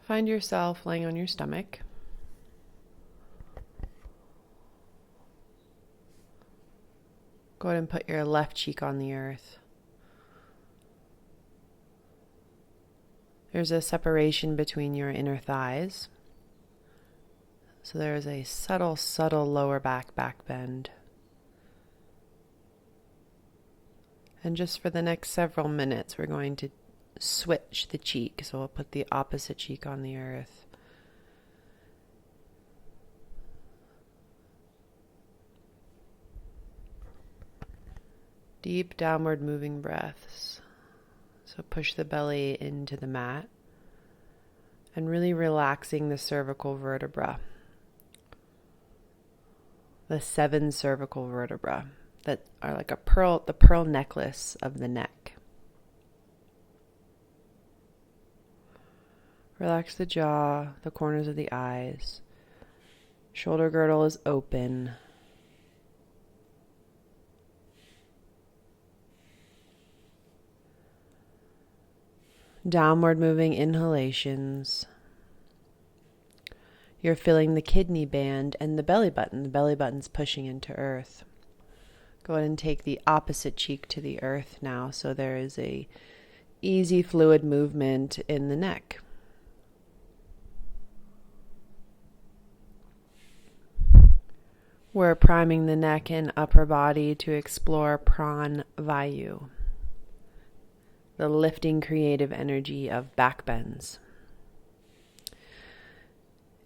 Find yourself laying on your stomach. Go ahead and put your left cheek on the earth. There's a separation between your inner thighs. So there is a subtle lower back bend. And just for the next several minutes, we're going to switch the cheek. So we'll put the opposite cheek on the earth. Deep downward moving breaths. So push the belly into the mat and really relaxing the cervical vertebra. The 7 cervical vertebrae that are like the pearl necklace of the neck. Relax the jaw, the corners of the eyes. Shoulder girdle is open. Downward moving inhalations. You're feeling the kidney band and the belly button. The belly button's pushing into earth. Go ahead and take the opposite cheek to the earth now, so there is a easy fluid movement in the neck. We're priming the neck and upper body to explore Pran Vayu, the lifting creative energy of back bends.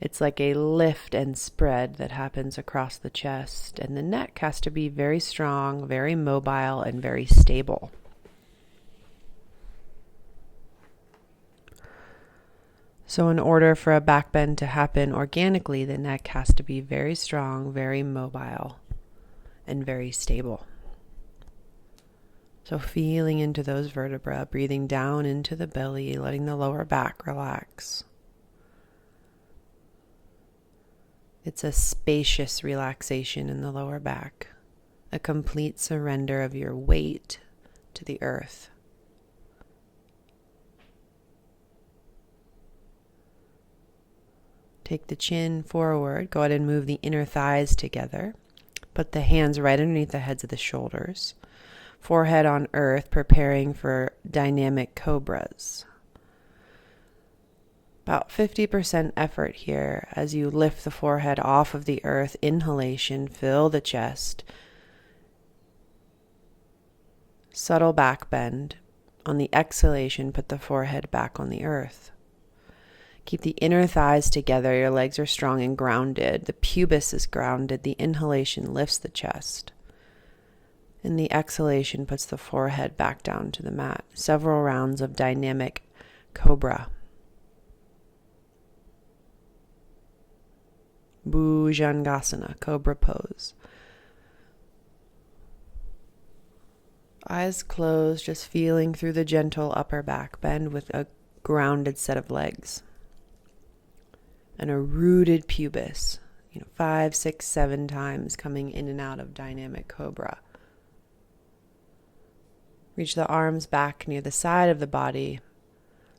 It's like a lift and spread that happens across the chest, and the neck has to be very strong, very mobile, and very stable. So in order for a back bend to happen organically, the neck has to be very strong, very mobile, and very stable. So feeling into those vertebrae, breathing down into the belly, letting the lower back relax. It's a spacious relaxation in the lower back, a complete surrender of your weight to the earth. Take the chin forward. Go ahead and move the inner thighs together. Put the hands right underneath the heads of the shoulders. Forehead on earth, preparing for dynamic cobras. About 50% effort here as you lift the forehead off of the earth. Inhalation, fill the chest. Subtle back bend. On the exhalation, put the forehead back on the earth. Keep the inner thighs together. Your legs are strong and grounded. The pubis is grounded. The inhalation lifts the chest. And the exhalation puts the forehead back down to the mat. Several rounds of dynamic cobra. Bhujangasana, cobra pose. Eyes closed, just feeling through the gentle upper back bend with a grounded set of legs. And a rooted pubis, 5, 6, 7 times coming in and out of dynamic cobra. Reach the arms back near the side of the body.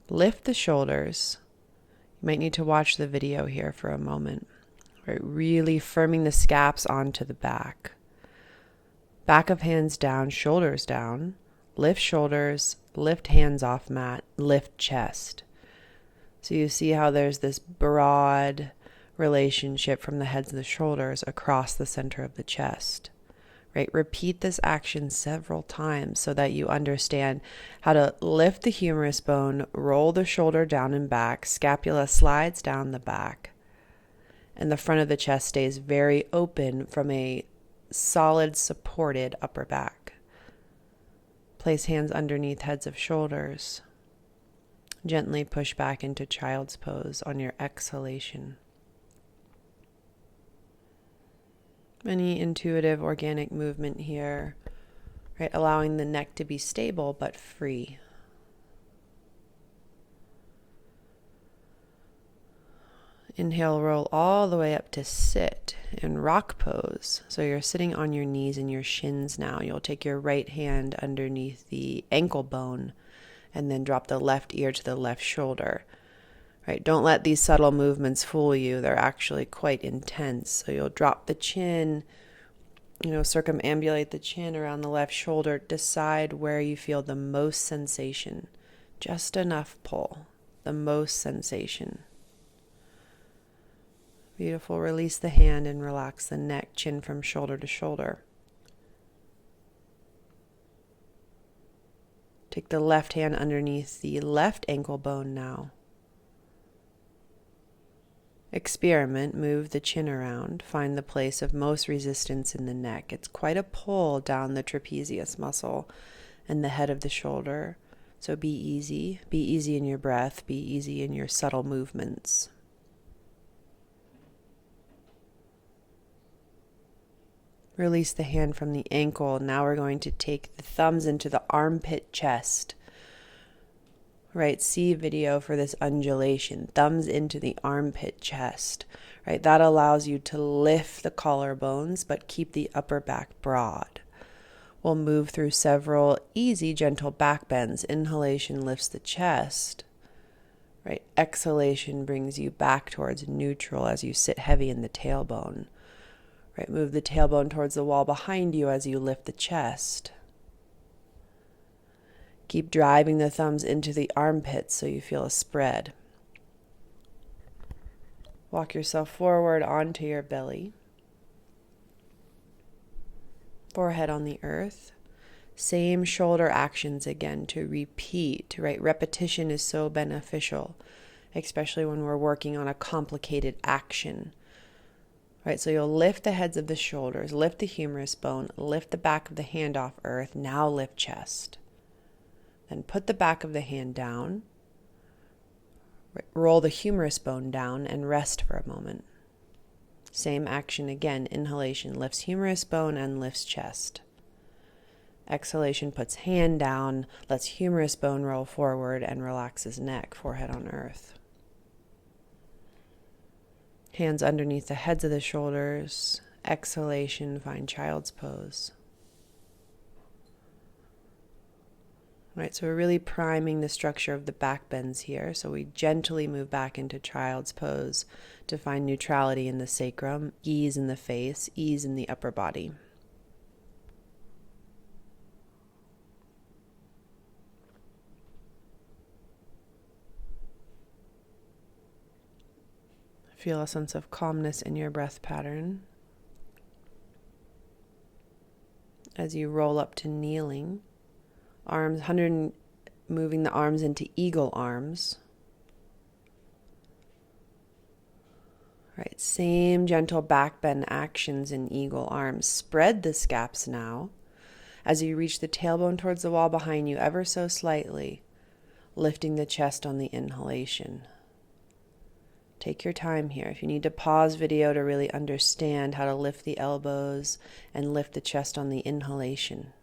Lift the shoulders. You might need to watch the video here for a moment. Right, really firming the scaps onto the back. Back of hands down, shoulders down. Lift shoulders, lift hands off mat, lift chest. So you see how there's this broad relationship from the heads of the shoulders across the center of the chest. Right? Repeat this action several times so that you understand how to lift the humerus bone, roll the shoulder down and back, scapula slides down the back, and the front of the chest stays very open from a solid supported upper back. Place hands underneath heads of shoulders. Gently push back into child's pose on your exhalation. Any intuitive organic movement here, right? Allowing the neck to be stable but free. Inhale, roll all the way up to sit in rock pose. So you're sitting on your knees and your shins now. You'll take your right hand underneath the ankle bone and then drop the left ear to the left shoulder. Right? Don't let these subtle movements fool you. They're actually quite intense. So you'll drop the chin, circumambulate the chin around the left shoulder. Decide where you feel the most sensation. Just enough pull. The most sensation. Beautiful. Release the hand and relax the neck, chin from shoulder to shoulder. Take the left hand underneath the left ankle bone now. Experiment, move the chin around, find the place of most resistance in the neck. It's quite a pull down the trapezius muscle and the head of the shoulder. So be easy in your breath, be easy in your subtle movements. Release the hand from the ankle. Now we're going to take the thumbs into the armpit chest. Right, see video for this undulation. Thumbs into the armpit chest. Right, that allows you to lift the collarbones but keep the upper back broad. We'll move through several easy, gentle back bends. Inhalation lifts the chest. Right, exhalation brings you back towards neutral as you sit heavy in the tailbone. Right, move the tailbone towards the wall behind you as you lift the chest. Keep driving the thumbs into the armpits so you feel a spread. Walk yourself forward onto your belly. Forehead on the earth. Same shoulder actions again to repeat, right? Repetition is so beneficial, especially when we're working on a complicated action. Right, so you'll lift the heads of the shoulders, lift the humerus bone, lift the back of the hand off earth, now lift chest. Then put the back of the hand down, roll the humerus bone down, and rest for a moment. Same action again, inhalation lifts humerus bone and lifts chest. Exhalation puts hand down, lets humerus bone roll forward and relaxes neck, forehead on earth. Hands underneath the heads of the shoulders. Exhalation, find child's pose. Right, so we're really priming the structure of the back bends here. So we gently move back into child's pose to find neutrality in the sacrum, ease in the face, ease in the upper body. Feel a sense of calmness in your breath pattern. As you roll up to kneeling, moving the arms into eagle arms. Right, same gentle back bend actions in eagle arms. Spread the scaps now as you reach the tailbone towards the wall behind you ever so slightly, lifting the chest on the inhalation. Take your time here. If you need to pause video to really understand how to lift the elbows and lift the chest on the inhalation.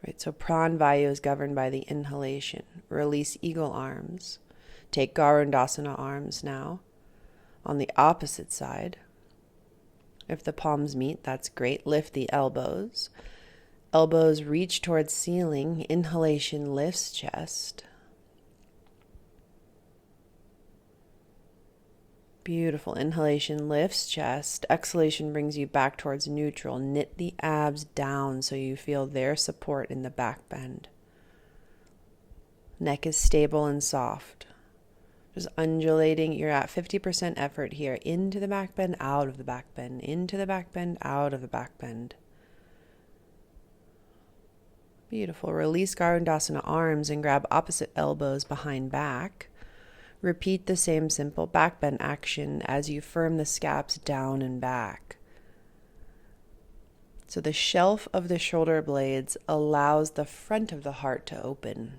Right, so Pranavayu is governed by the inhalation. Release eagle arms. Take Garudasana arms now on the opposite side. If the palms meet, that's great. Lift the elbows. Elbows reach towards ceiling. Inhalation lifts chest. Beautiful. Inhalation lifts chest. Exhalation brings you back towards neutral. Knit the abs down so you feel their support in the back bend. Neck is stable and soft. Just undulating. You're at 50% effort here. Into the back bend, out of the back bend. Into the back bend, out of the back bend. Beautiful. Release Garudasana arms and grab opposite elbows behind back. Repeat the same simple back bend action as you firm the scaps down and back. So the shelf of the shoulder blades allows the front of the heart to open.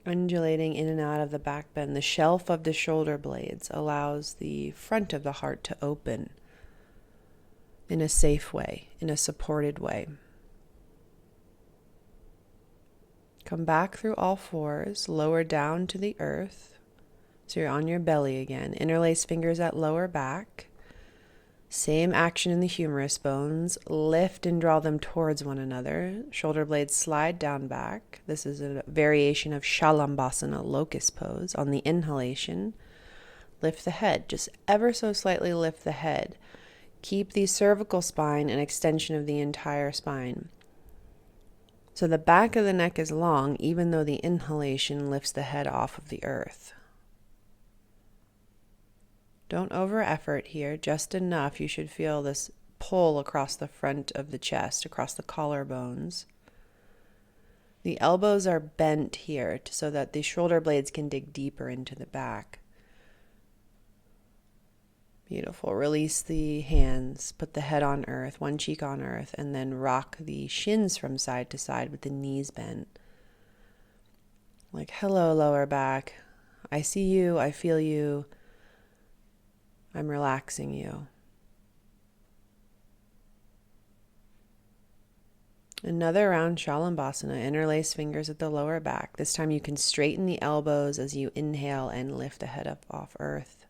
Undulating in and out of the back bend, the shelf of the shoulder blades allows the front of the heart to open in a safe way, in a supported way. Come back through all fours, lower down to the earth. So you're on your belly again. Interlace fingers at lower back. Same action in the humerus bones. Lift and draw them towards one another. Shoulder blades slide down back. This is a variation of Shalambhasana, locust pose. On the inhalation, lift the head. Just ever so slightly lift the head. Keep the cervical spine an extension of the entire spine. So the back of the neck is long, even though the inhalation lifts the head off of the earth. Don't over effort here, just enough. You should feel this pull across the front of the chest, across the collarbones. The elbows are bent here so that the shoulder blades can dig deeper into the back. Beautiful. Release the hands, put the head on earth, one cheek on earth, and then rock the shins from side to side with the knees bent. Like, hello, lower back. I see you, I feel you. I'm relaxing you. Another round Shalambhasana. Interlace fingers at the lower back. This time you can straighten the elbows as you inhale and lift the head up off earth.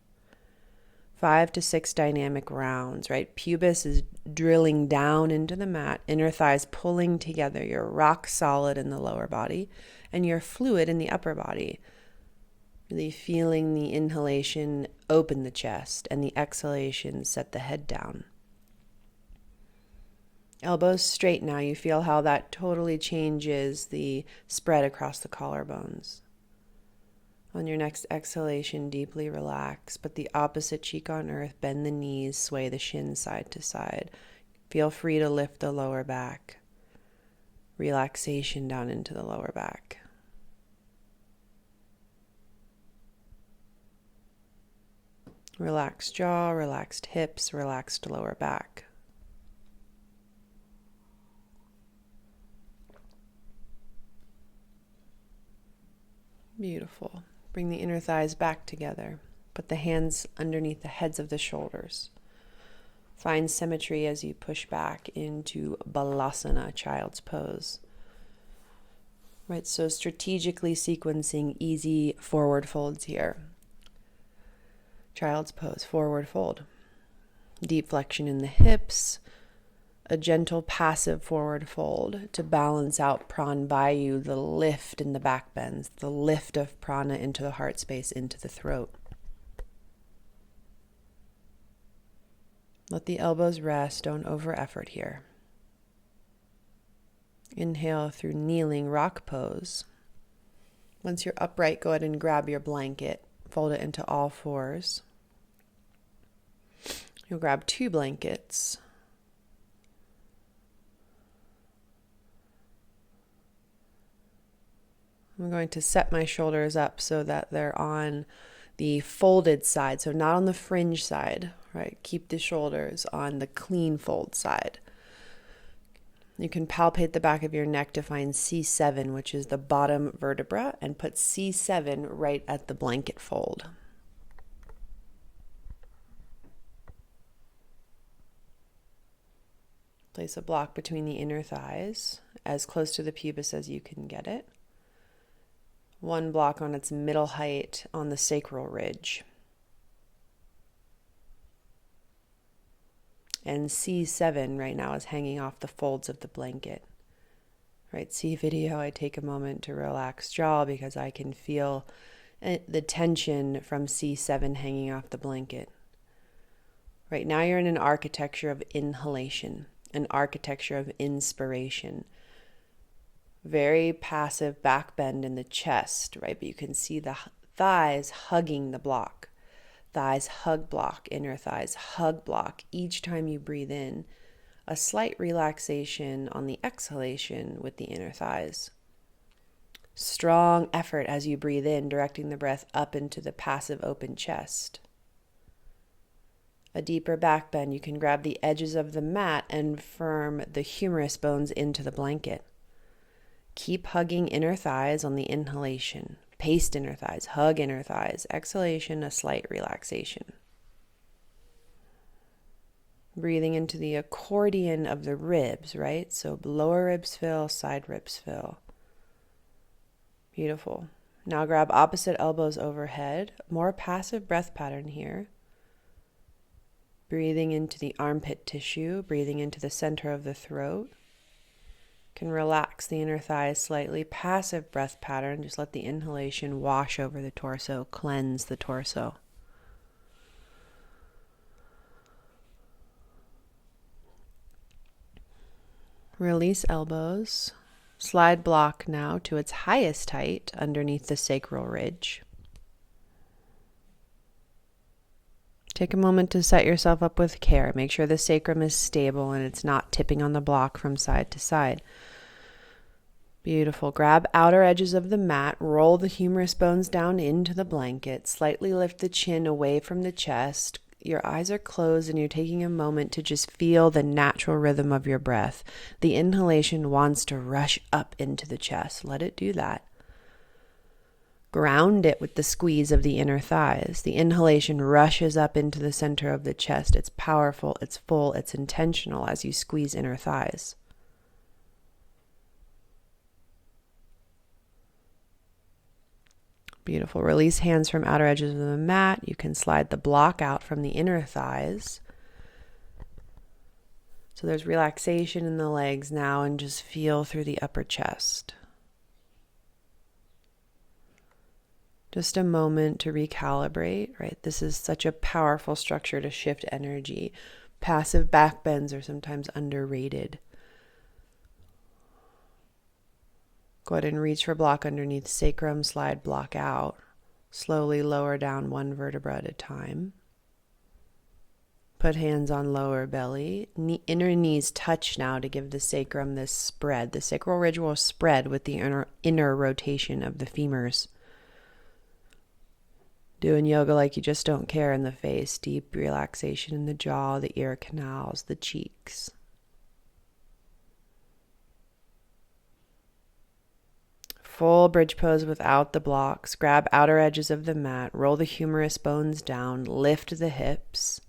5 to 6 dynamic rounds, right? Pubis is drilling down into the mat, inner thighs pulling together. You're rock solid in the lower body, and you're fluid in the upper body. Really feeling the inhalation open the chest and the exhalation set the head down. Elbows straight now. You feel how that totally changes the spread across the collarbones. On your next exhalation, deeply relax, but the opposite cheek on earth, bend the knees, sway the shins side to side. Feel free to lift the lower back. Relaxation down into the lower back. Relaxed jaw, relaxed hips, relaxed lower back. Beautiful. Bring the inner thighs back together. Put the hands underneath the heads of the shoulders. Find symmetry as you push back into Balasana, child's pose. Right, so strategically sequencing easy forward folds here. Child's pose, forward fold. Deep flexion in the hips. A gentle passive forward fold to balance out Pranavayu, the lift in the back bends, the lift of prana into the heart space, into the throat. Let the elbows rest, don't over effort here. Inhale through kneeling rock pose. Once you're upright, go ahead and grab your blanket, fold it into all fours. You'll grab 2 blankets. I'm going to set my shoulders up so that they're on the folded side, so not on the fringe side, right? Keep the shoulders on the clean fold side. You can palpate the back of your neck to find C7, which is the bottom vertebra, and put C7 right at the blanket fold. Place a block between the inner thighs, as close to the pubis as you can get it. 1 block on its middle height on the sacral ridge. And C7 right now is hanging off the folds of the blanket. Right, see video, I take a moment to relax jaw because I can feel the tension from C7 hanging off the blanket. Right now you're in an architecture of inhalation, an architecture of inspiration. Very passive back bend in the chest, right? But you can see the thighs hugging the block. Thighs hug block, inner thighs hug block. Each time you breathe in, a slight relaxation on the exhalation with the inner thighs. Strong effort as you breathe in, directing the breath up into the passive open chest. A deeper back bend, you can grab the edges of the mat and firm the humerus bones into the blanket. Keep hugging inner thighs on the inhalation. Paste inner thighs, hug inner thighs. Exhalation, a slight relaxation. Breathing into the accordion of the ribs, right? So lower ribs fill, side ribs fill. Beautiful. Now grab opposite elbows overhead. More passive breath pattern here. Breathing into the armpit tissue, breathing into the center of the throat. Can relax the inner thighs slightly. Passive breath pattern. Just let the inhalation wash over the torso, cleanse the torso. Release elbows. Slide block now to its highest height underneath the sacral ridge. Take a moment to set yourself up with care. Make sure the sacrum is stable and it's not tipping on the block from side to side. Beautiful. Grab outer edges of the mat, roll the humerus bones down into the blanket, slightly lift the chin away from the chest. Your eyes are closed and you're taking a moment to just feel the natural rhythm of your breath. The inhalation wants to rush up into the chest. Let it do that. Ground it with the squeeze of the inner thighs. The inhalation rushes up into the center of the chest. It's powerful, it's full, it's intentional as you squeeze inner thighs. Beautiful. Release hands from outer edges of the mat. You can slide the block out from the inner thighs. So there's relaxation in the legs now, and just feel through the upper chest. Just a moment to recalibrate, right? This is such a powerful structure to shift energy. Passive back bends are sometimes underrated. Go ahead and reach for block underneath sacrum, slide block out. Slowly lower down one vertebra at a time. Put hands on lower belly. Inner knees touch now to give the sacrum this spread. The sacral ridge will spread with the inner rotation of the femurs. Doing yoga like you just don't care in the face. Deep relaxation in the jaw, the ear canals, the cheeks. Full bridge pose without the blocks. Grab outer edges of the mat. Roll the humerus bones down. Lift the hips.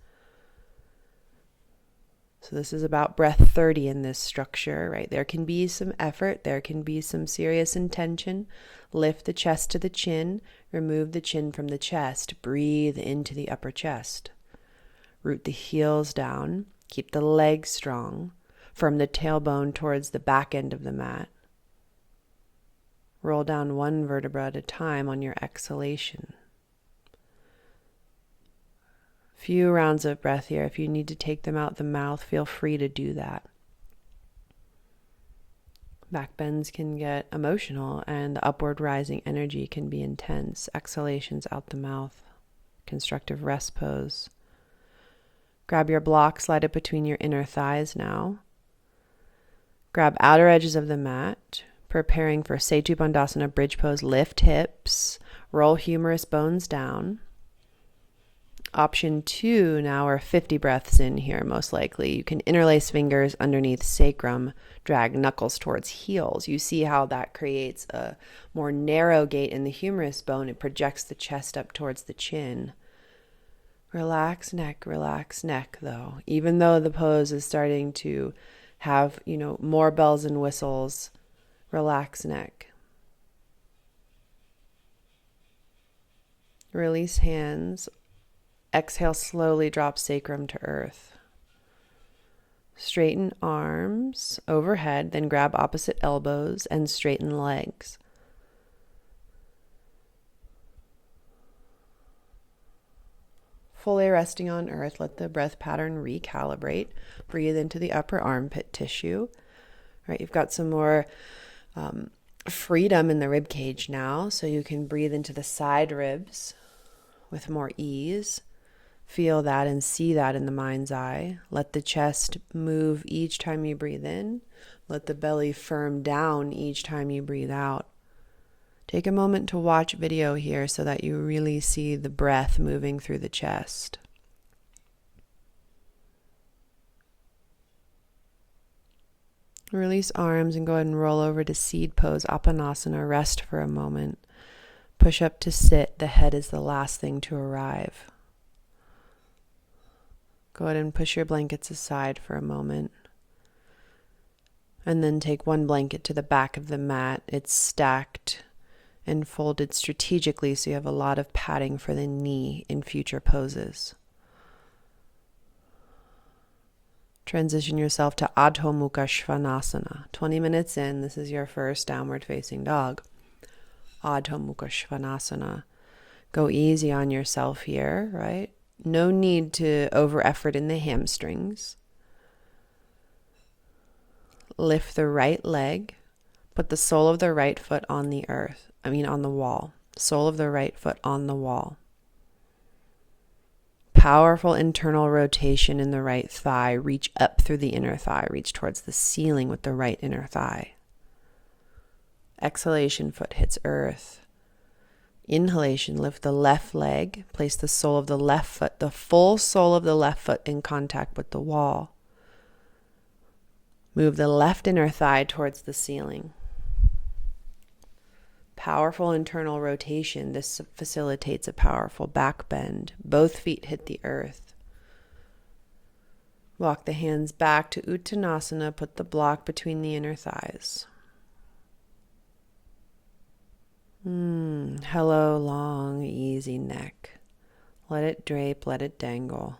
So this is about breath 30 in this structure, right? There can be some effort. There can be some serious intention. Lift the chest to the chin. Remove the chin from the chest. Breathe into the upper chest. Root the heels down. Keep the legs strong. Firm the tailbone towards the back end of the mat. Roll down one vertebra at a time on your exhalation. Few rounds of breath here. If you need to take them out the mouth, feel free to do that. Back bends can get emotional and the upward rising energy can be intense. Exhalations out the mouth. Constructive rest pose. Grab your block, slide it between your inner thighs now. Grab outer edges of the mat. Preparing for Setu Bandhasana bridge pose. Lift hips. Roll humerus bones down. Option 2 now are 50 breaths in here, most likely. You can interlace fingers underneath sacrum, drag knuckles towards heels. You see how that creates a more narrow gate in the humerus bone. It projects the chest up towards the chin. Relax neck, though. Even though the pose is starting to have, more bells and whistles, relax neck. Release hands. Exhale, slowly drop sacrum to earth. Straighten arms overhead, then grab opposite elbows and straighten legs. Fully resting on earth, let the breath pattern recalibrate. Breathe into the upper armpit tissue. All right, you've got some more freedom in the rib cage now, so you can breathe into the side ribs with more ease. Feel that and see that in the mind's eye. Let the chest move each time you breathe in. Let the belly firm down each time you breathe out. Take a moment to watch video here so that you really see the breath moving through the chest. Release arms and go ahead and roll over to seed pose, Apanasana. Rest for a moment. Push up to sit. The head is the last thing to arrive. Go ahead and push your blankets aside for a moment. And then take one blanket to the back of the mat. It's stacked and folded strategically so you have a lot of padding for the knee in future poses. Transition yourself to Adho Mukha Svanasana. 20 minutes in, this is your first downward facing dog. Adho Mukha Svanasana. Go easy on yourself here, right? No need to over effort in the hamstrings. Lift the right leg. Put the sole of the right foot on the on the wall. Sole of the right foot on the wall. Powerful internal rotation in the right thigh. Reach up through the inner thigh. Reach towards the ceiling with the right inner thigh. Exhalation, foot hits earth. Inhalation, lift the left leg. Place the sole of the left foot, the full sole of the left foot in contact with the wall. Move the left inner thigh towards the ceiling. Powerful internal rotation. This facilitates a powerful back bend. Both feet hit the earth. Walk the hands back to Uttanasana. Put the block between the inner thighs. Hello, long, easy neck. Let it drape, let it dangle.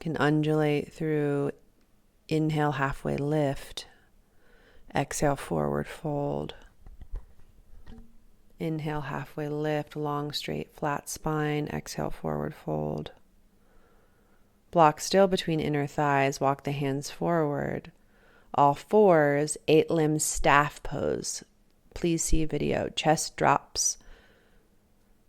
Can undulate through. Inhale, halfway lift. Exhale, forward fold. Inhale, halfway lift, long, straight, flat spine. Exhale, forward fold. Block still between inner thighs. Walk the hands forward. All fours, 8 limb staff pose. Please see video. Chest drops.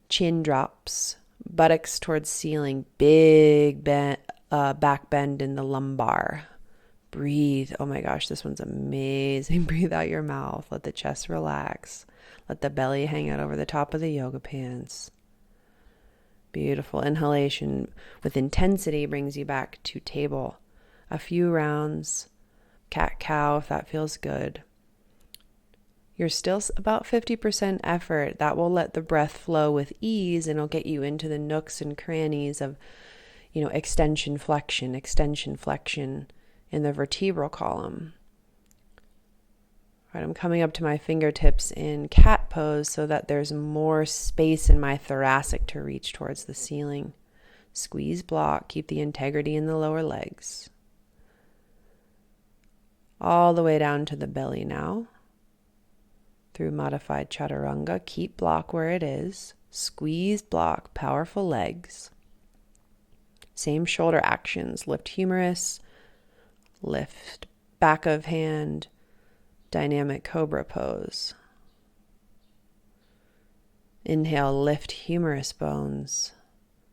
Chin drops. Buttocks towards ceiling. Big back bend in the lumbar. Breathe. Oh my gosh, this one's amazing. Breathe out your mouth. Let the chest relax. Let the belly hang out over the top of the yoga pants. Beautiful. Inhalation with intensity brings you back to table. A few rounds. Cat-cow if that feels good. You're still about 50% effort. That will let the breath flow with ease and it'll get you into the nooks and crannies of, extension, flexion in the vertebral column. All right, I'm coming up to my fingertips in cat pose so that there's more space in my thoracic to reach towards the ceiling. Squeeze block, keep the integrity in the lower legs. All the way down to the belly now. Through modified chaturanga, keep block where it is. Squeeze block, powerful legs. Same shoulder actions, lift humerus, lift back of hand, dynamic cobra pose. Inhale, lift humerus bones,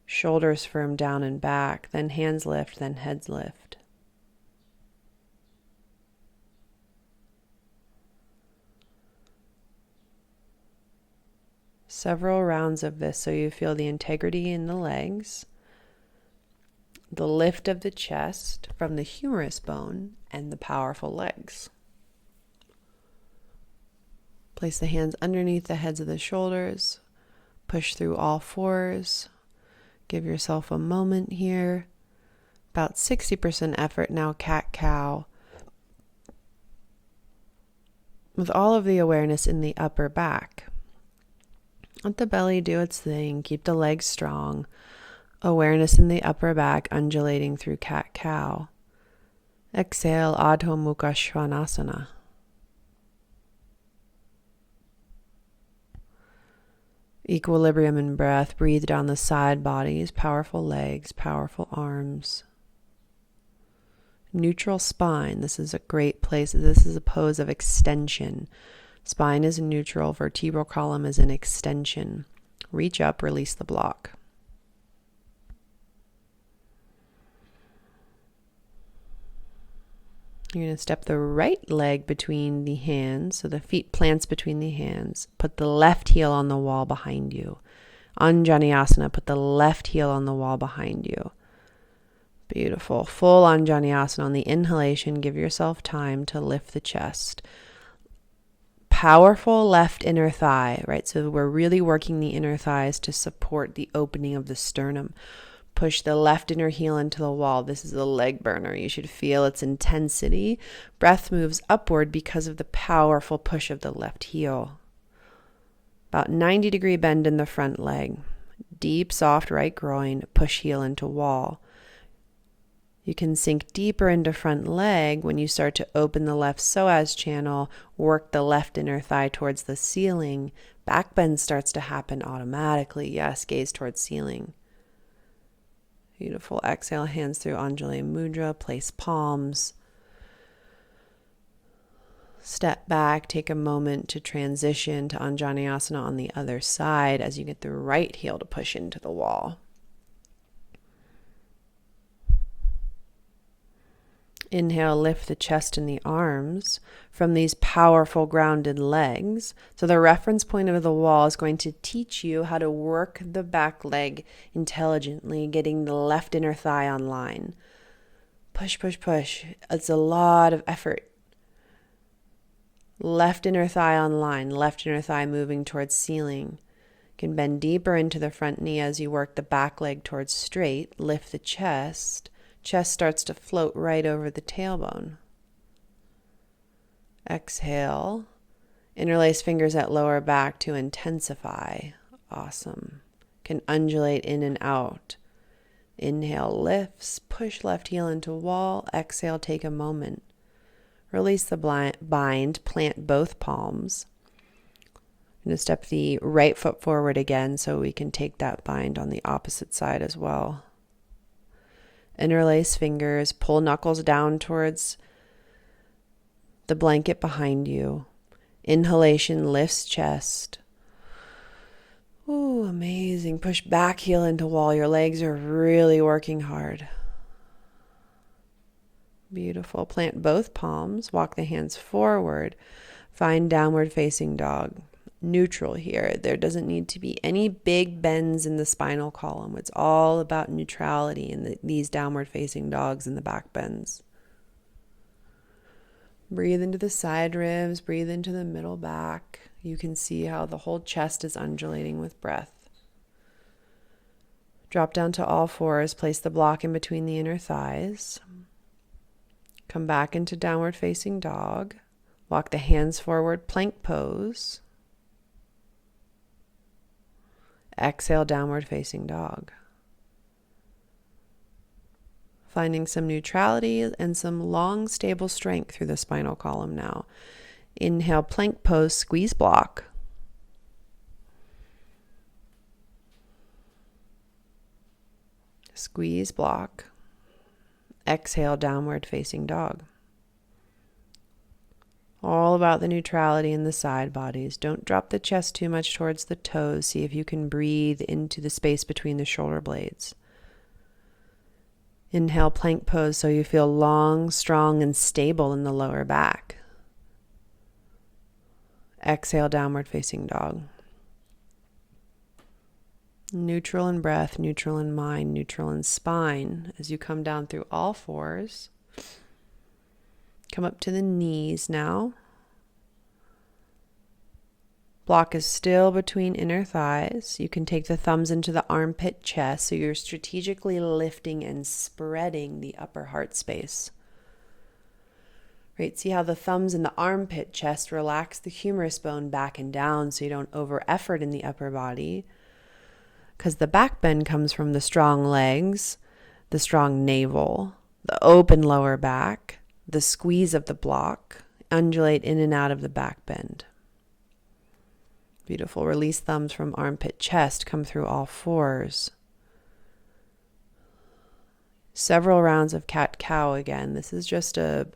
shoulders firm down and back, then hands lift, then heads lift. Several rounds of this so you feel the integrity in the legs, the lift of the chest from the humerus bone, and the powerful legs. Place the hands underneath the heads of the shoulders. Push through all fours. Give yourself a moment here. About 60% effort now, cat-cow. With all of the awareness in the upper back. Let the belly do its thing. Keep the legs strong. Awareness in the upper back, undulating through cat-cow. Exhale, Adho Mukha Svanasana. Equilibrium in breath. Breathe down the side bodies. Powerful legs, powerful arms. Neutral spine. This is a great place. This is a pose of extension. Spine is neutral. Vertebral column is in extension. Reach up, release the block. You're going to step the right leg between the hands, so the feet plants between the hands. Put the left heel on the wall behind you. Anjaneyasana, put the left heel on the wall behind you. Beautiful. Full Anjaneyasana. On the inhalation, give yourself time to lift the chest. Powerful left inner thigh, right? So we're really working the inner thighs to support the opening of the sternum. Push the left inner heel into the wall. This is a leg burner. You should feel its intensity. Breath moves upward because of the powerful push of the left heel. About 90-degree bend in the front leg. Deep, soft right groin. Push heel into wall. You can sink deeper into front leg when you start to open the left psoas channel, work the left inner thigh towards the ceiling. Back bend starts to happen automatically. Yes, gaze towards ceiling. Beautiful. Exhale, hands through Anjali Mudra. Place palms. Step back. Take a moment to transition to Anjaneyasana on the other side as you get the right heel to push into the wall. Inhale, lift the chest and the arms from these powerful grounded legs. So the reference point of the wall is going to teach you how to work the back leg intelligently, getting the left inner thigh online. Push, push, push. It's a lot of effort. Left inner thigh online, left inner thigh moving towards ceiling. You can bend deeper into the front knee as you work the back leg towards straight. Lift the chest. Chest starts to float right over the tailbone. Exhale. Interlace fingers at lower back to intensify. Awesome. Can undulate in and out. Inhale, lifts. Push left heel into wall. Exhale, take a moment. Release the bind. Plant both palms. I'm going to step the right foot forward again so we can take that bind on the opposite side as well. Interlace fingers, pull knuckles down towards the blanket behind you. Inhalation lifts chest. Ooh, amazing. Push back heel into wall. Your legs are really working hard. Beautiful. Plant both palms. Walk the hands forward. Find downward facing dog. Neutral here. There doesn't need to be any big bends in the spinal column. It's all about neutrality in these downward facing dogs and the back bends. Breathe into the side ribs. Breathe into the middle back. You can see how the whole chest is undulating with breath. Drop down to all fours. Place the block in between the inner thighs. Come back into downward facing dog. Walk the hands forward, plank pose. Exhale, downward facing dog. Finding some neutrality and some long, stable strength through the spinal column now. Inhale, plank pose, squeeze block. Squeeze block. Exhale, downward facing dog. All about the neutrality in the side bodies. Don't drop the chest too much towards the toes. See if you can breathe into the space between the shoulder blades. Inhale, plank pose so you feel long, strong, and stable in the lower back. Exhale, downward facing dog. Neutral in breath, neutral in mind, neutral in spine. As you come down through all fours. Come up to the knees now. Block is still between inner thighs. You can take the thumbs into the armpit chest, so you're strategically lifting and spreading the upper heart space. Right, see how the thumbs in the armpit chest relax the humerus bone back and down so you don't over effort in the upper body. Because the back bend comes from the strong legs, the strong navel, the open lower back, the squeeze of the block, undulate in and out of the back bend. Beautiful. Release thumbs from armpit chest, come through all fours. Several rounds of cat-cow again. This is just a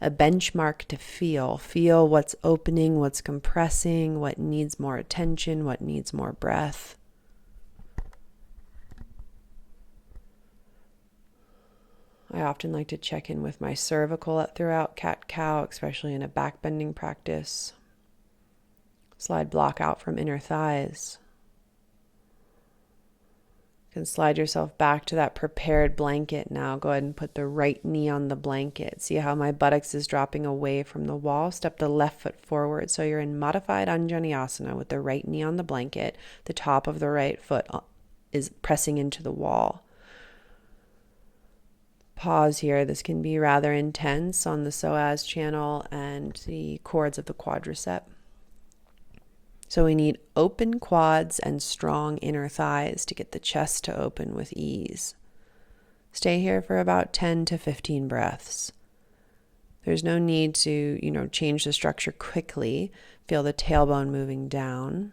benchmark to feel. Feel what's opening, what's compressing, what needs more attention, what needs more breath. I often like to check in with my cervical throughout cat-cow, especially in a back bending practice. Slide block out from inner thighs. You can slide yourself back to that prepared blanket now. Go ahead and put the right knee on the blanket. See how my buttocks is dropping away from the wall? Step the left foot forward. So you're in modified Anjaneyasana with the right knee on the blanket. The top of the right foot is pressing into the wall. Pause here. This can be rather intense on the psoas channel and the cords of the quadricep. So we need open quads and strong inner thighs to get the chest to open with ease. Stay here for about 10 to 15 breaths. There's no need to, change the structure quickly. Feel the tailbone moving down.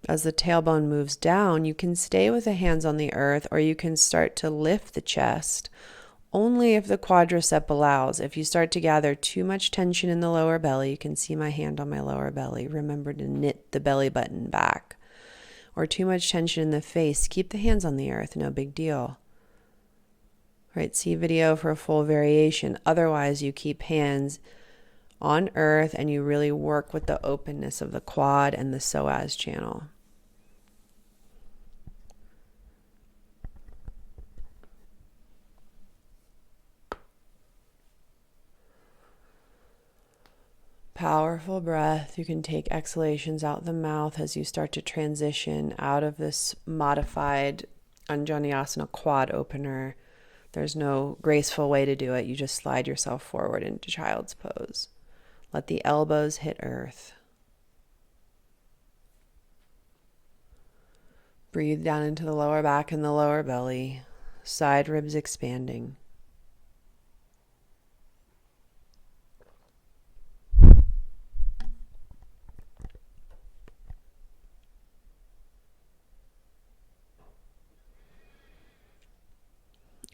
As the tailbone moves down, you can stay with the hands on the earth, or you can start to lift the chest, only if the quadricep allows. If you start to gather too much tension in the lower belly, you can see my hand on my lower belly. Remember to knit the belly button back. Or too much tension in the face, keep the hands on the earth, no big deal. Right, see video for a full variation. Otherwise, you keep hands on earth and you really work with the openness of the quad and the psoas channel. Powerful breath. You can take exhalations out the mouth as you start to transition out of this modified Anjaneyasana quad opener. There's no graceful way to do it. You just slide yourself forward into child's pose. Let the elbows hit earth. Breathe down into the lower back and the lower belly. Side ribs expanding.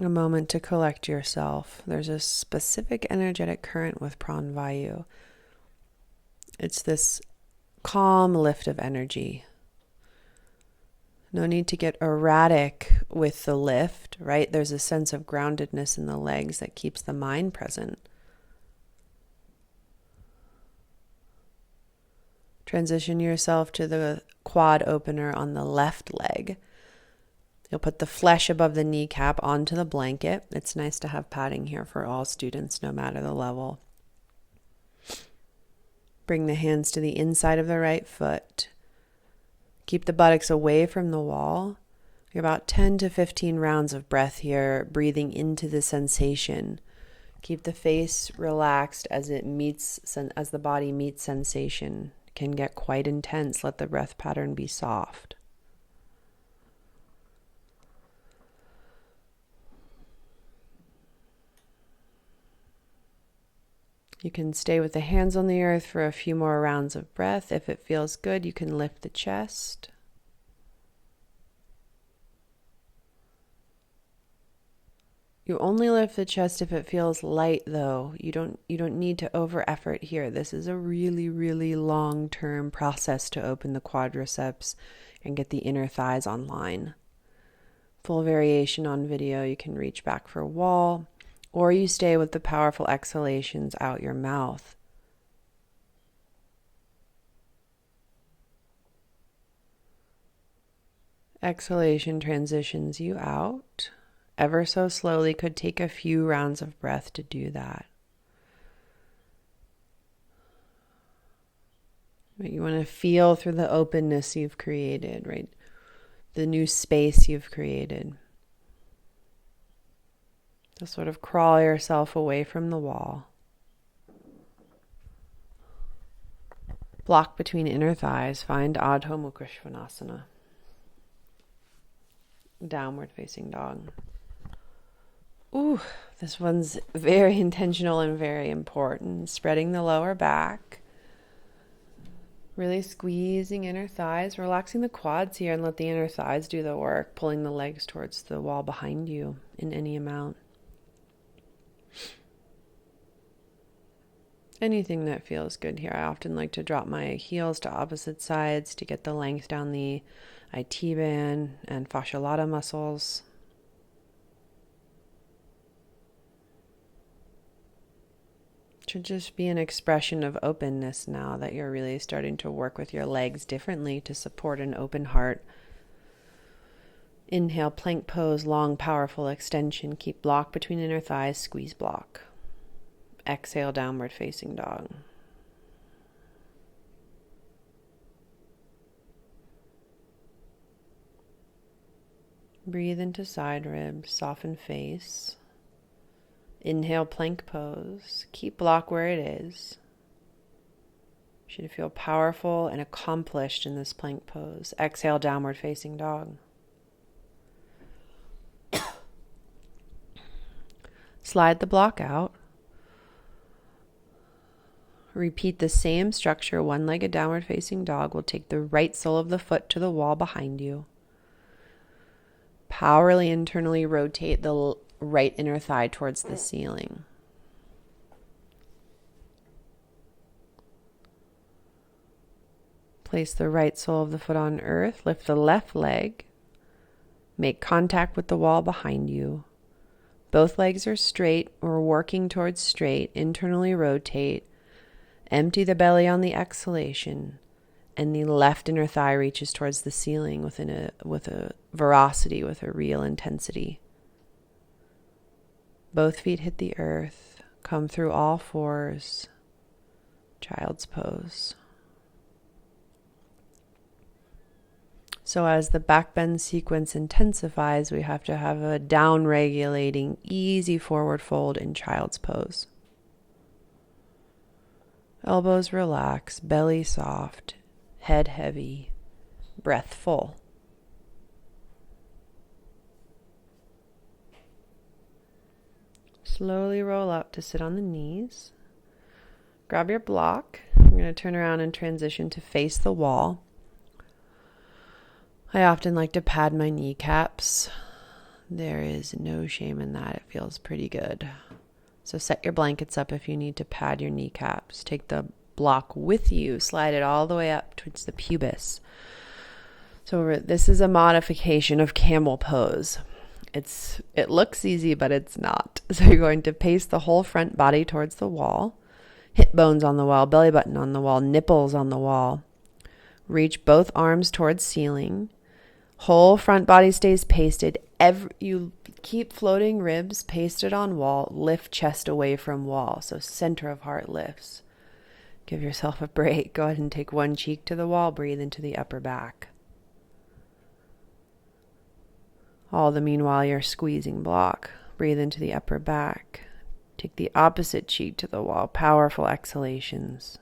A moment to collect yourself. There's a specific energetic current with Pranvayu. It's this calm lift of energy. No need to get erratic with the lift, right? There's a sense of groundedness in the legs that keeps the mind present. Transition yourself to the quad opener on the left leg. You'll put the flesh above the kneecap onto the blanket. It's nice to have padding here for all students, no matter the level. Bring the hands to the inside of the right foot. Keep the buttocks away from the wall. You're about 10 to 15 rounds of breath here, breathing into the sensation. Keep the face relaxed as the body meets sensation. It can get quite intense. Let the breath pattern be soft. You can stay with the hands on the earth for a few more rounds of breath. If it feels good, you can lift the chest. You only lift the chest if it feels light, though. You don't need to over effort here. This is a really, really long-term process to open the quadriceps and get the inner thighs online. Full variation on video. You can reach back for wall, or you stay with the powerful exhalations out your mouth. Exhalation transitions you out. Ever so slowly, could take a few rounds of breath to do that. Right, you want to feel through the openness you've created, right? The new space you've created. To sort of crawl yourself away from the wall. Block between inner thighs. Find Adho Mukha Svanasana. Downward facing dog. Ooh, this one's very intentional and very important. Spreading the lower back. Really squeezing inner thighs. Relaxing the quads here and let the inner thighs do the work. Pulling the legs towards the wall behind you in any amount. Anything that feels good here. I often like to drop my heels to opposite sides to get the length down the IT band and fascia lata muscles. Should just be an expression of openness now that you're really starting to work with your legs differently to support an open heart. Inhale, plank pose, long, powerful extension. Keep block between inner thighs, squeeze block. Exhale, downward facing dog. Breathe into side ribs, soften face. Inhale, plank pose. Keep block where it is. You should feel powerful and accomplished in this plank pose. Exhale, downward facing dog. Slide the block out. Repeat the same structure. One-legged downward facing dog. Will take the right sole of the foot to the wall behind you. Powerfully internally rotate the right inner thigh towards the ceiling. Place the right sole of the foot on earth. Lift the left leg. Make contact with the wall behind you. Both legs are straight or working towards straight. Internally rotate. Empty the belly on the exhalation, and the left inner thigh reaches towards the ceiling with a veracity, with a real intensity. Both feet hit the earth. Come through all fours. Child's pose. So as the back bend sequence intensifies, we have to have a down-regulating, easy forward fold in child's pose. Elbows relax, belly soft, head heavy, breath full. Slowly roll up to sit on the knees. Grab your block. You're going to turn around and transition to face the wall. I often like to pad my kneecaps. There is no shame in that. It feels pretty good. So set your blankets up if you need to pad your kneecaps. Take the block with you. Slide it all the way up towards the pubis. So this is a modification of camel pose. It looks easy, but it's not. So you're going to pace the whole front body towards the wall. Hip bones on the wall, belly button on the wall, nipples on the wall. Reach both arms towards ceiling. Whole front body stays pasted. You keep floating ribs pasted on wall. Lift chest away from wall. So center of heart lifts. Give yourself a break. Go ahead and take one cheek to the wall. Breathe into the upper back. All the meanwhile you're squeezing block. Breathe into the upper back. Take the opposite cheek to the wall. Powerful exhalations.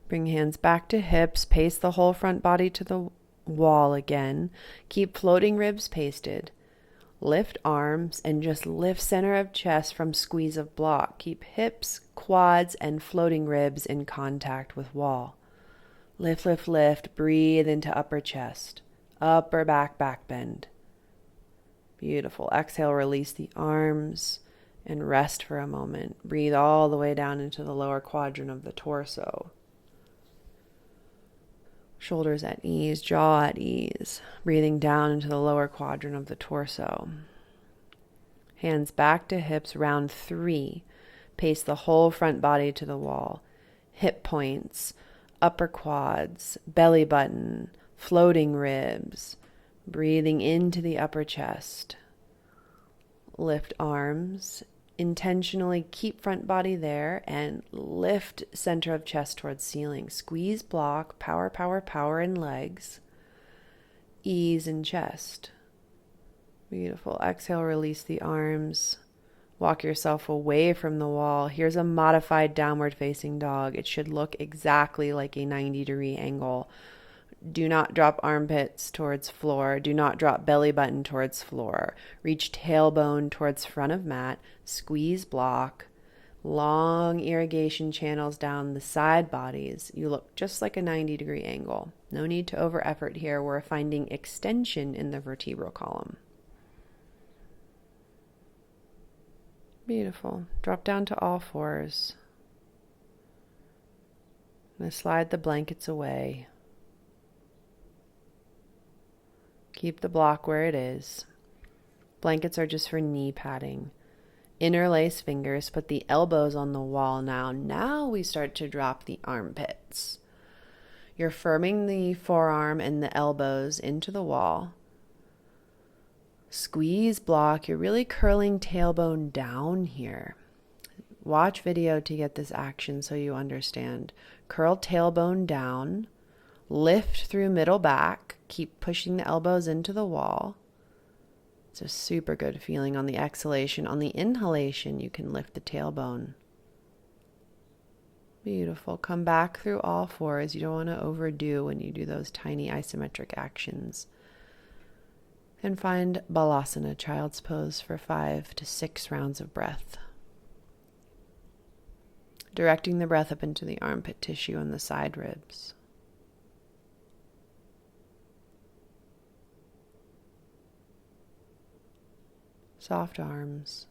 Bring hands back to hips. Pace the whole front body to the wall again. Keep floating ribs pasted. Lift arms and just lift center of chest from squeeze of block. Keep hips, quads, and floating ribs in contact with wall. Lift, lift, lift. Breathe into upper chest. Upper back, back bend. Beautiful. Exhale, release the arms and rest for a moment. Breathe all the way down into the lower quadrant of the torso. Shoulders at ease, jaw at ease. Breathing down into the lower quadrant of the torso. Hands back to hips, round 3. Pace the whole front body to the wall. Hip points, upper quads, belly button, floating ribs. Breathing into the upper chest. Lift arms. Intentionally keep front body there and lift center of chest towards ceiling. Squeeze block, power, power, power in legs. Ease in chest. Beautiful. Exhale, release the arms. Walk yourself away from the wall. Here's a modified downward facing dog. It should look exactly like a 90-degree angle. Do not drop armpits towards floor. Do not drop belly button towards floor. Reach tailbone towards front of mat. Squeeze block. Long irrigation channels down the side bodies. You look just like a 90-degree angle. No need to over effort here. We're finding extension in the vertebral column. Beautiful. Drop down to all fours. I'm going to slide the blankets away. Keep the block where it is. Blankets are just for knee padding. Interlace fingers, put the elbows on the wall now. Now we start to drop the armpits. You're firming the forearm and the elbows into the wall. Squeeze block. You're really curling tailbone down here. Watch video to get this action so you understand. Curl tailbone down. Lift through middle back. Keep pushing the elbows into the wall. It's a super good feeling on the exhalation. On the inhalation, you can lift the tailbone. Beautiful. Come back through all fours. You don't want to overdo when you do those tiny isometric actions. And find Balasana, child's pose, for 5 to 6 rounds of breath. Directing the breath up into the armpit tissue and the side ribs. Soft arms.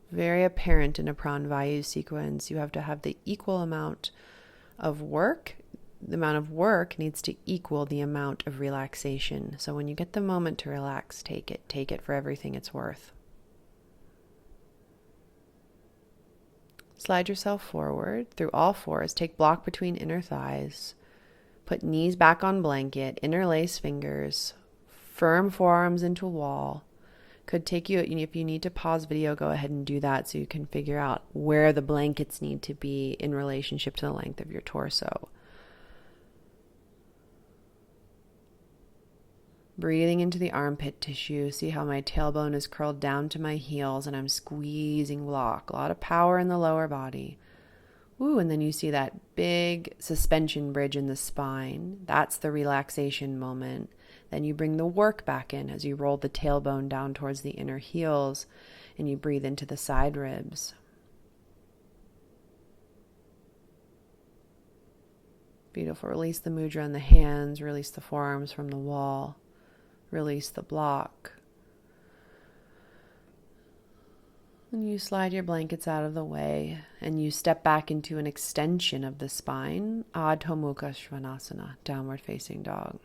Very apparent in a Pranavayu sequence. You have to have the equal amount of work. The amount of work needs to equal the amount of relaxation. So when you get the moment to relax, take it. Take it for everything it's worth. Slide yourself forward through all fours. Take block between inner thighs. Put knees back on blanket. Interlace fingers. Firm forearms into wall. Could take you, if you need to pause video, go ahead and do that so you can figure out where the blankets need to be in relationship to the length of your torso. Breathing into the armpit tissue. See how my tailbone is curled down to my heels and I'm squeezing block. A lot of power in the lower body. Ooh, and then you see that big suspension bridge in the spine. That's the relaxation moment. Then you bring the work back in as you roll the tailbone down towards the inner heels and you breathe into the side ribs. Beautiful. Release the mudra in the hands, release the forearms from the wall, release the block. And you slide your blankets out of the way and you step back into an extension of the spine, Adho Mukha Svanasana, downward facing dog.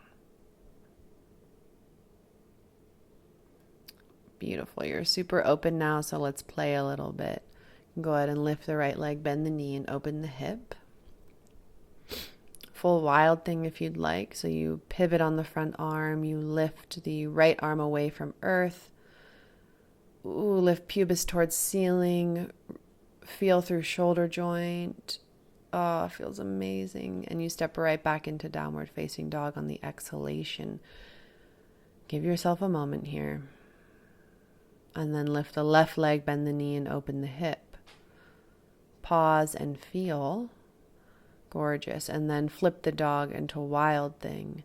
Beautiful. You're super open now, so let's play a little bit. Go ahead and lift the right leg, bend the knee, and open the hip. Full wild thing if you'd like. So you pivot on the front arm, you lift the right arm away from earth. Ooh, lift pubis towards ceiling. Feel through shoulder joint. Oh, it feels amazing. And you step right back into downward facing dog on the exhalation. Give yourself a moment here. And then lift the left leg, bend the knee, and open the hip. Pause and feel. Gorgeous. And then flip the dog into wild thing.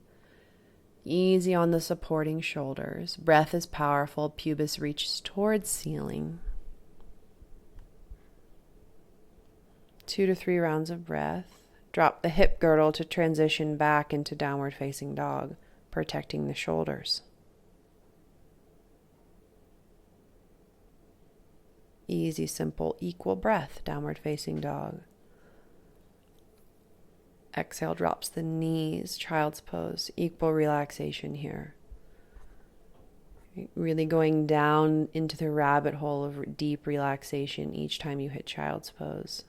Easy on the supporting shoulders. Breath is powerful. Pubis reaches towards ceiling. 2 to 3 rounds of breath. Drop the hip girdle to transition back into downward facing dog, protecting the shoulders. Easy, simple, equal breath, downward facing dog. Exhale, drops the knees, child's pose, equal relaxation here. Really going down into the rabbit hole of deep relaxation each time you hit child's pose.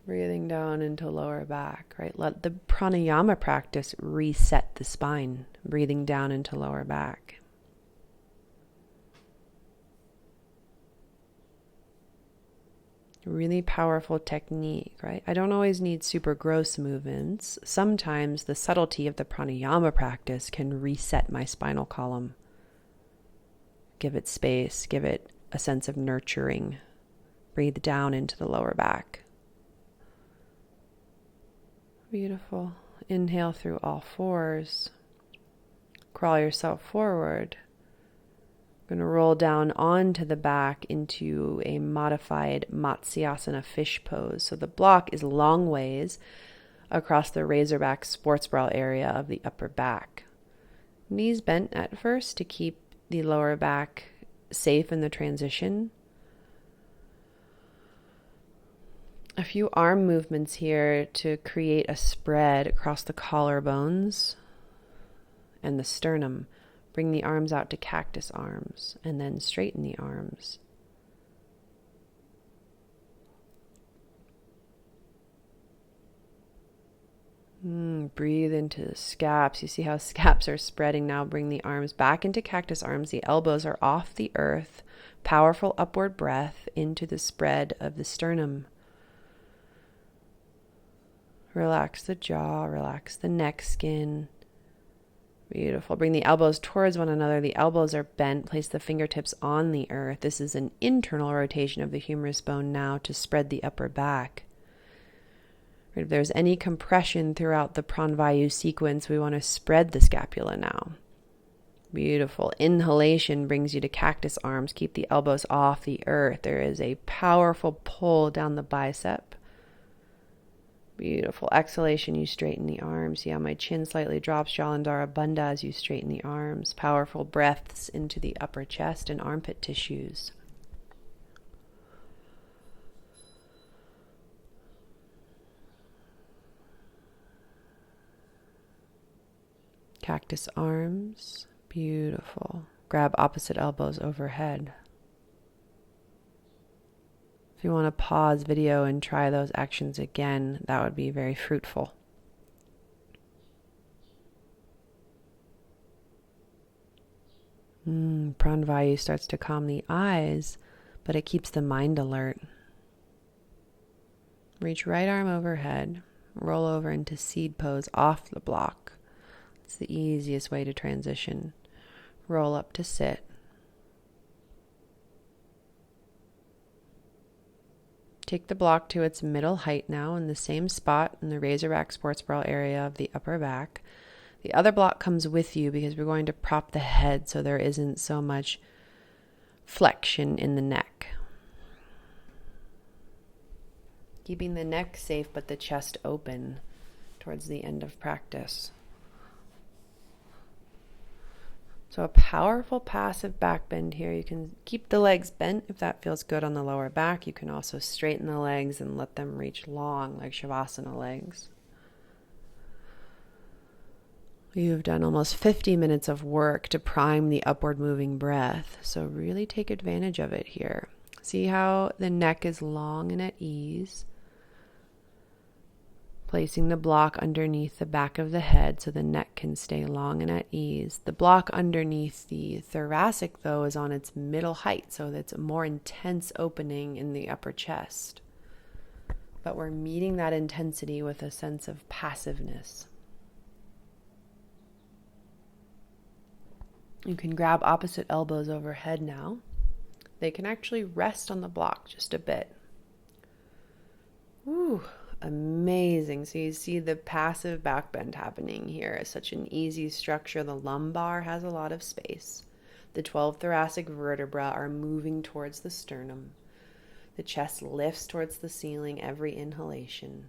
Breathing down into lower back, right? Let the pranayama practice reset the spine. Breathing down into lower back. Really powerful technique, right? I don't always need super gross movements. Sometimes the subtlety of the pranayama practice can reset my spinal column. Give it space, give it a sense of nurturing. Breathe down into the lower back. Beautiful. Inhale through all fours. Crawl yourself forward. Going to roll down onto the back into a modified Matsyasana fish pose. So the block is long ways across the razorback sports bra area of the upper back. Knees bent at first to keep the lower back safe in the transition. A few arm movements here to create a spread across the collarbones and the sternum. Bring the arms out to cactus arms and then straighten the arms. Breathe into the scaps. You see how scaps are spreading now. Bring the arms back into cactus arms. The elbows are off the earth. Powerful upward breath into the spread of the sternum. Relax the jaw, relax the neck skin. Beautiful. Bring the elbows towards one another. The elbows are bent. Place the fingertips on the earth. This is an internal rotation of the humerus bone now to spread the upper back. If there's any compression throughout the Pranavayu sequence, we want to spread the scapula now. Beautiful. Inhalation brings you to cactus arms. Keep the elbows off the earth. There is a powerful pull down the bicep. Beautiful. Exhalation, you straighten the arms. See how my chin slightly drops, Jalandhara Bandha, as you straighten the arms. Powerful breaths into the upper chest and armpit tissues. Cactus arms. Beautiful. Grab opposite elbows overhead. If you want to pause video and try those actions again, that would be very fruitful. Pranavayu starts to calm the eyes, but it keeps the mind alert. Reach right arm overhead. Roll over into seed pose off the block. It's the easiest way to transition. Roll up to sit. Take the block to its middle height now in the same spot in the Razorback sports bra area of the upper back. The other block comes with you because we're going to prop the head so there isn't so much flexion in the neck. Keeping the neck safe but the chest open towards the end of practice. So a powerful passive back bend here. You can keep the legs bent if that feels good on the lower back. You can also straighten the legs and let them reach long like Shavasana legs. You've done almost 50 minutes of work to prime the upward moving breath. So really take advantage of it here. See how the neck is long and at ease. Placing the block underneath the back of the head so the neck can stay long and at ease. The block underneath the thoracic, though, is on its middle height, so that's a more intense opening in the upper chest. But we're meeting that intensity with a sense of passiveness. You can grab opposite elbows overhead now. They can actually rest on the block just a bit. Woo! Amazing. So you see the passive back bend happening here. It's such an easy structure. The lumbar has a lot of space. The 12 thoracic vertebrae are moving towards the sternum. The chest lifts towards the ceiling every inhalation.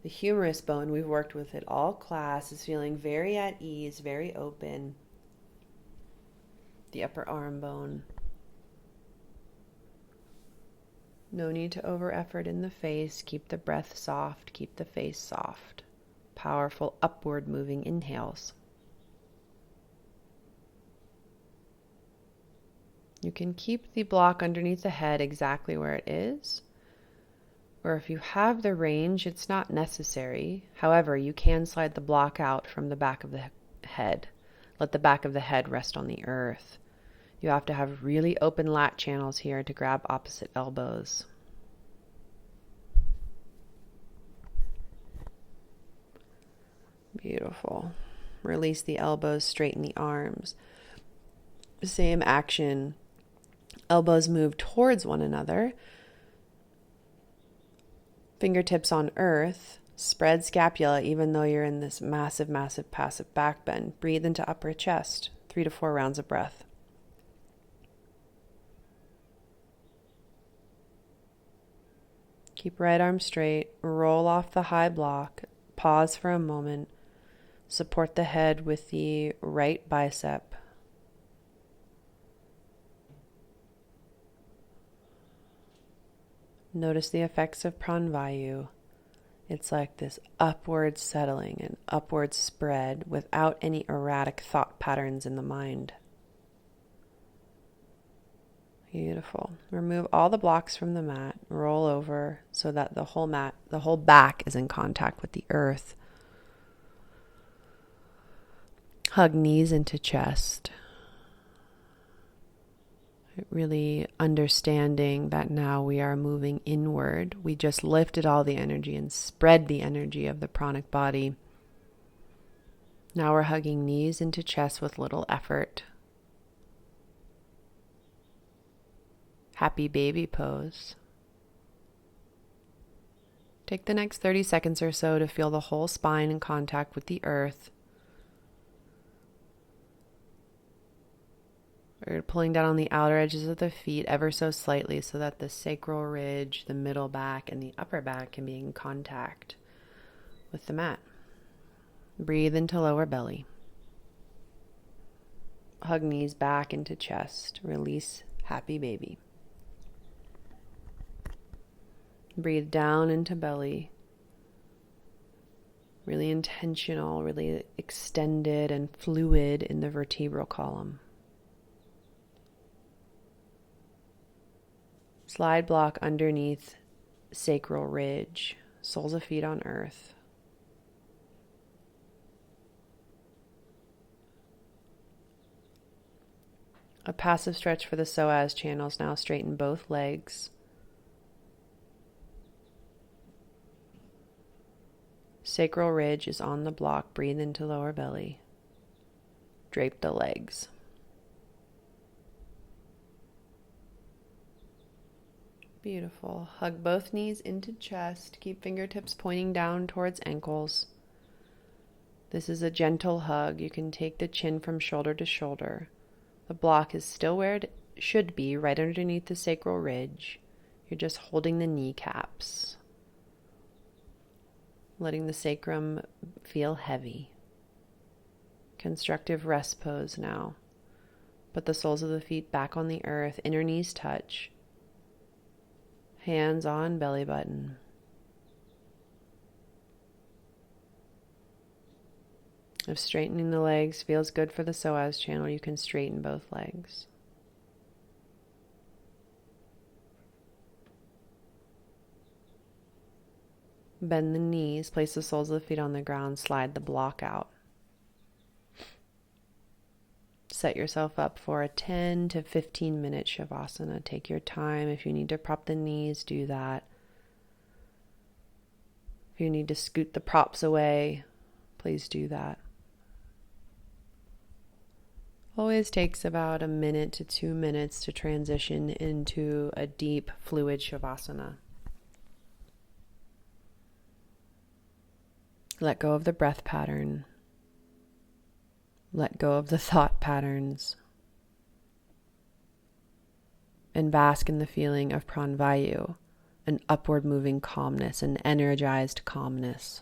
The humerus bone we've worked with it all class is feeling very at ease, very open. The upper arm bone. No need to over effort in the face. Keep the breath soft. Keep the face soft. Powerful upward moving inhales. You can keep the block underneath the head exactly where it is. Or if you have the range, it's not necessary. However, you can slide the block out from the back of the head. Let the back of the head rest on the earth. You have to have really open lat channels here to grab opposite elbows. Beautiful. Release the elbows, straighten the arms. Same action. Elbows move towards one another. Fingertips on earth. Spread scapula even though you're in this massive, massive passive back bend. Breathe into upper chest. 3 to 4 rounds of breath. Keep right arm straight. Roll off the high block. Pause for a moment. Support the head with the right bicep. Notice the effects of Pranavayu. It's like this upward settling and upward spread without any erratic thought patterns in the mind. Beautiful. Remove all the blocks from the mat. Roll over so that the whole back is in contact with the earth. Hug knees into chest. Really understanding that now we are moving inward. We just lifted all the energy and spread the energy of the pranic body. Now we're hugging knees into chest with little effort. Happy baby pose. Take the next 30 seconds or so to feel the whole spine in contact with the earth. We're pulling down on the outer edges of the feet ever so slightly so that the sacral ridge, the middle back, and the upper back can be in contact with the mat. Breathe into lower belly. Hug knees back into chest. Release happy baby. Breathe down into belly. Really intentional, really extended and fluid in the vertebral column. Slide block underneath sacral ridge, soles of feet on earth. A passive stretch for the psoas channels. Now straighten both legs. Sacral ridge is on the block. Breathe into lower belly. Drape the legs. Beautiful. Hug both knees into chest. Keep fingertips pointing down towards ankles. This is a gentle hug. You can take the chin from shoulder to shoulder. The block is still where it should be, right underneath the sacral ridge. You're just holding the kneecaps. Letting the sacrum feel heavy. Constructive rest pose now. Put the soles of the feet back on the earth. Inner knees touch. Hands on belly button. If straightening the legs feels good for the psoas channel, you can straighten both legs. Bend the knees, place the soles of the feet on the ground, slide the block out. Set yourself up for a 10 to 15 minute Shavasana. Take your time. If you need to prop the knees, do that. If you need to scoot the props away, please do that. Always takes about a minute to 2 minutes to transition into a deep, fluid Shavasana. Let go of the breath pattern. Let go of the thought patterns. And bask in the feeling of pranvayu, an upward moving calmness, an energized calmness.